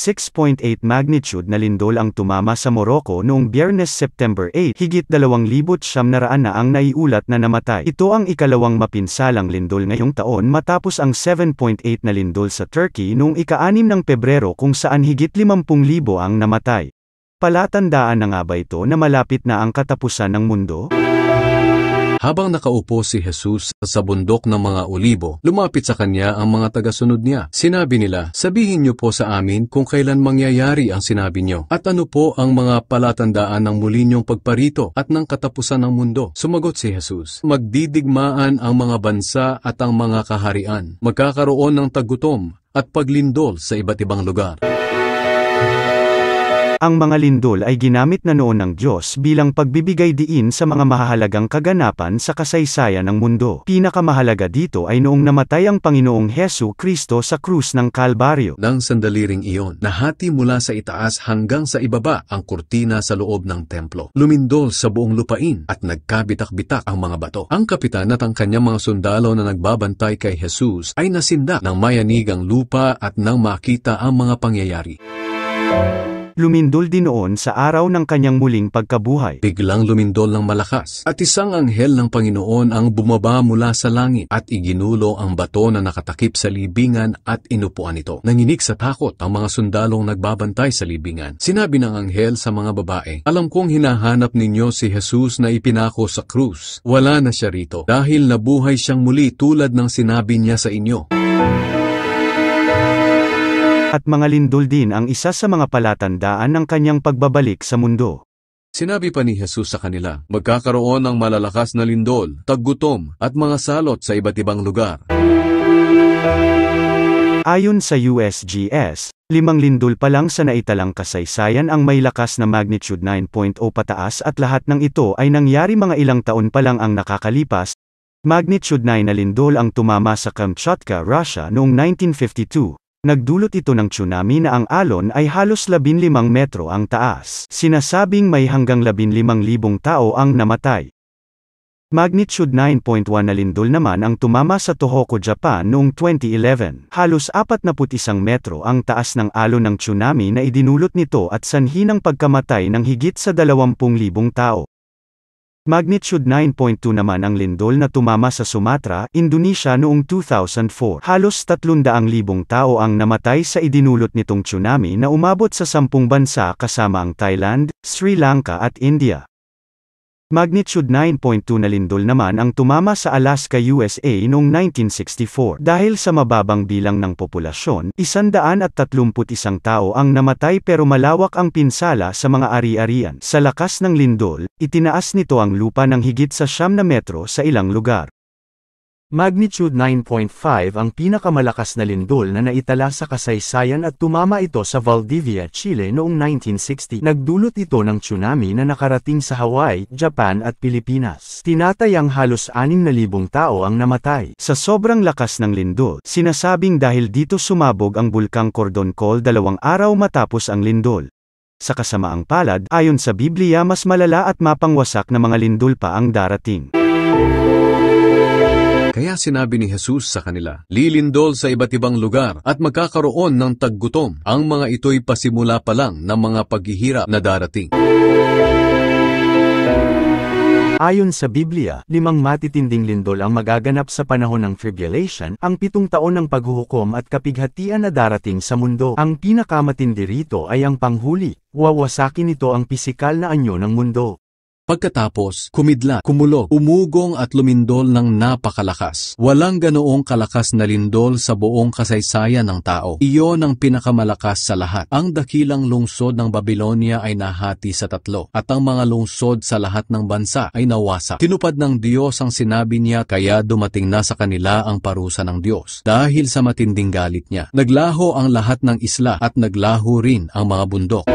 6.8 magnitude na lindol ang tumama sa Morocco noong Biyernes September 8. Higit 2,900 na ang naiulat na namatay. Ito ang ikalawang mapinsalang lindol ngayong taon matapos ang 7.8 na lindol sa Turkey noong ika-6 ng Pebrero kung saan higit 50,000 ang namatay. Palatandaan na nga ba ito na malapit na ang katapusan ng mundo? Habang nakaupo si Jesus sa bundok ng mga Olibo, lumapit sa kanya ang mga tagasunod niya. Sinabi nila, "Sabihin niyo po sa amin kung kailan mangyayari ang sinabi niyo, at ano po ang mga palatandaan ng muli niyong pagparito at ng katapusan ng mundo." Sumagot si Jesus, "Magdidigmaan ang mga bansa at ang mga kaharian. Magkakaroon ng tagutom at paglindol sa iba't ibang lugar." Ang mga lindol ay ginamit na noon ng Diyos bilang pagbibigay diin sa mga mahahalagang kaganapan sa kasaysayan ng mundo. Pinakamahalaga dito ay noong namatay ang Panginoong Hesu Kristo sa krus ng Kalbaryo. Nang sandali ring iyon, nahati mula sa itaas hanggang sa ibaba ang kurtina sa loob ng templo. Lumindol sa buong lupain at nagkabitak-bitak ang mga bato. Ang kapitan at ang kanyang mga sundalo na nagbabantay kay Jesus ay nasindak ng mayanig ang lupa at nang makita ang mga pangyayari. Lumindol din noon sa araw ng kanyang muling pagkabuhay. Biglang lumindol ng malakas, at isang anghel ng Panginoon ang bumaba mula sa langit at iginulo ang bato na nakatakip sa libingan at inupuan ito. Nanginig sa takot ang mga sundalong nagbabantay sa libingan. Sinabi ng anghel sa mga babae, "Alam kong hinahanap ninyo si Jesus na ipinako sa krus. Wala na siya rito, dahil nabuhay siyang muli tulad ng sinabi niya sa inyo." At mga lindol din ang isa sa mga palatandaan ng kanyang pagbabalik sa mundo. Sinabi pa ni Jesus sa kanila, "Magkakaroon ng malalakas na lindol, taggutom, at mga salot sa iba't ibang lugar." Ayon sa USGS, 5 lindol pa lang sa naitalang kasaysayan ang may lakas na magnitude 9.0 pataas at lahat ng ito ay nangyari mga ilang taon pa lang ang nakakalipas. Magnitude 9 na lindol ang tumama sa Kamchatka, Russia noong 1952. Nagdulot ito ng tsunami na ang alon ay halos 15 metro ang taas. Sinasabing may hanggang 15,000 tao ang namatay. Magnitude 9.1 na lindol naman ang tumama sa Tohoku, Japan noong 2011. Halos 41 metro ang taas ng alon ng tsunami na idinulot nito at sanhi ng pagkamatay ng higit sa 20,000 tao. Magnitude 9.2 naman ang lindol na tumama sa Sumatra, Indonesia noong 2004. Halos 300,000 tao ang namatay sa idinulot nitong tsunami na umabot sa 10 bansa kasama ang Thailand, Sri Lanka at India. Magnitude 9.2 na lindol naman ang tumama sa Alaska, USA noong 1964. Dahil sa mababang bilang ng populasyon, 131 tao ang namatay pero malawak ang pinsala sa mga ari-arian. Sa lakas ng lindol, itinaas nito ang lupa ng higit sa 9 na metro sa ilang lugar. Magnitude 9.5 ang pinakamalakas na lindol na naitala sa kasaysayan at tumama ito sa Valdivia, Chile noong 1960. Nagdulot ito ng tsunami na nakarating sa Hawaii, Japan at Pilipinas. Tinatayang halos 6,000 tao ang namatay. Sa sobrang lakas ng lindol, sinasabing dahil dito sumabog ang bulkang Cordon Col 2 araw matapos ang lindol. Sa kasamaang palad, ayon sa Biblia mas malala at mapangwasak na mga lindol pa ang darating. Kaya sinabi ni Jesus sa kanila, "Lilindol sa iba't ibang lugar at magkakaroon ng taggutom. Ang mga ito'y pasimula pa lang ng mga paghihirap na darating." Ayon sa Biblia, 5 matitinding lindol ang magaganap sa panahon ng tribulation, ang 7 taon ng paghuhukom at kapighatian na darating sa mundo. Ang pinakamatindi rito ay ang panghuli. Wawasakin ito ang pisikal na anyo ng mundo. Pagkatapos, kumidlat, kumulog, umugong at lumindol ng napakalakas. Walang ganoong kalakas na lindol sa buong kasaysayan ng tao. Iyon ang pinakamalakas sa lahat. Ang dakilang lungsod ng Babylonia ay nahati sa 3, at ang mga lungsod sa lahat ng bansa ay nawasak. Tinupad ng Diyos ang sinabi niya, kaya dumating na sa kanila ang parusa ng Diyos. Dahil sa matinding galit niya, naglaho ang lahat ng isla at naglaho rin ang mga bundok.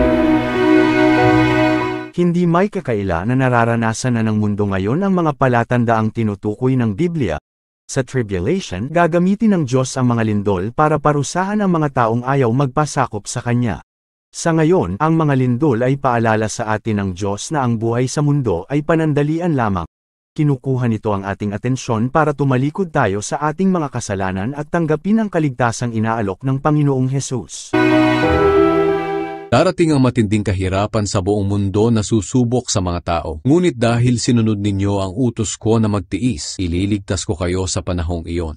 Hindi may kakaila na nararanasan na ng mundo ngayon ang mga palatandaang tinutukoy ng Biblia. Sa tribulation, gagamitin ng Diyos ang mga lindol para parusahan ang mga taong ayaw magpasakop sa Kanya. Sa ngayon, ang mga lindol ay paalala sa atin ng Diyos na ang buhay sa mundo ay panandalian lamang. Kinukuha nito ang ating atensyon para tumalikod tayo sa ating mga kasalanan at tanggapin ang kaligtasang inaalok ng Panginoong Hesus. Darating ang matinding kahirapan sa buong mundo na susubok sa mga tao. Ngunit dahil sinunod ninyo ang utos ko na magtiis, ililigtas ko kayo sa panahong iyon.